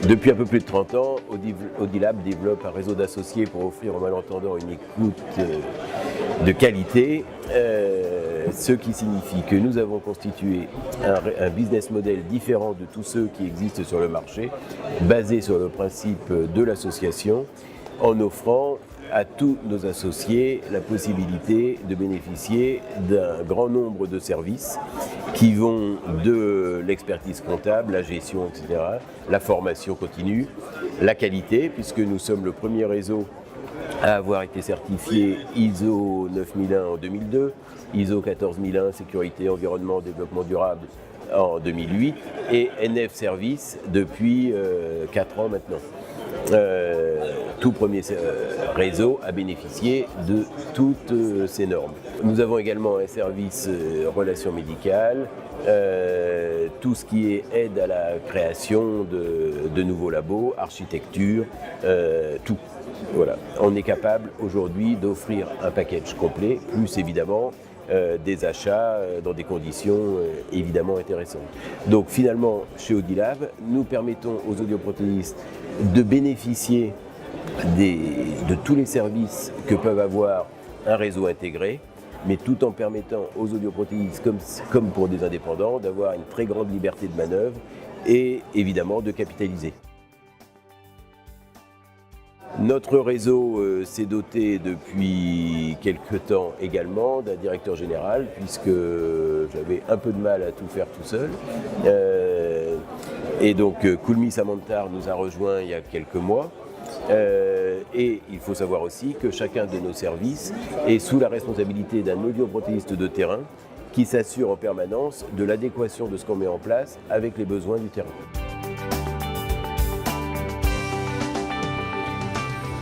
Depuis un peu plus de 30 ans, Audilab développe un réseau d'associés pour offrir aux malentendants une écoute de qualité, ce qui signifie que nous avons constitué un business model différent de tous ceux qui existent sur le marché, basé sur le principe de l'association, en offrant à tous nos associés la possibilité de bénéficier d'un grand nombre de services qui vont de l'expertise comptable, la gestion, etc., la formation continue, la qualité, puisque nous sommes le premier réseau à avoir été certifié ISO 9001 en 2002, ISO 14001 sécurité, environnement, développement durable en 2008 et NF Service depuis 4 ans maintenant. Tout premier réseau a bénéficié de toutes ces normes. Nous avons également un service relations médicales, tout ce qui est aide à la création de nouveaux labos, architecture, tout. Voilà. On est capable aujourd'hui d'offrir un package complet, plus évidemment des achats dans des conditions évidemment intéressantes. Donc finalement, chez Audilab, nous permettons aux audioprothésistes de bénéficier de tous les services que peuvent avoir un réseau intégré, mais tout en permettant aux audioprothésistes, comme pour des indépendants, d'avoir une très grande liberté de manœuvre et évidemment de capitaliser. Notre réseau s'est doté depuis quelque temps également d'un directeur général, puisque j'avais un peu de mal à tout faire tout seul. Et donc Koulmi Samantar nous a rejoints il y a quelques mois. Et il faut savoir aussi que chacun de nos services est sous la responsabilité d'un audioprothésiste de terrain qui s'assure en permanence de l'adéquation de ce qu'on met en place avec les besoins du terrain.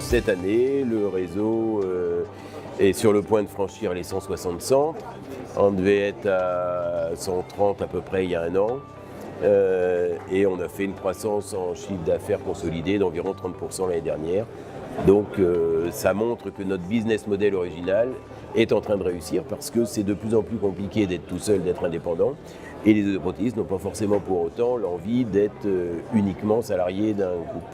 Cette année, le réseau est sur le point de franchir les 160 centres. On devait être à 130 à peu près il y a un an. Et on a fait une croissance en chiffre d'affaires consolidé d'environ 30% l'année dernière. Donc ça montre que notre business model original est en train de réussir parce que c'est de plus en plus compliqué d'être tout seul, d'être indépendant. Et les audioprothésistes n'ont pas forcément pour autant l'envie d'être uniquement salariés d'un groupe.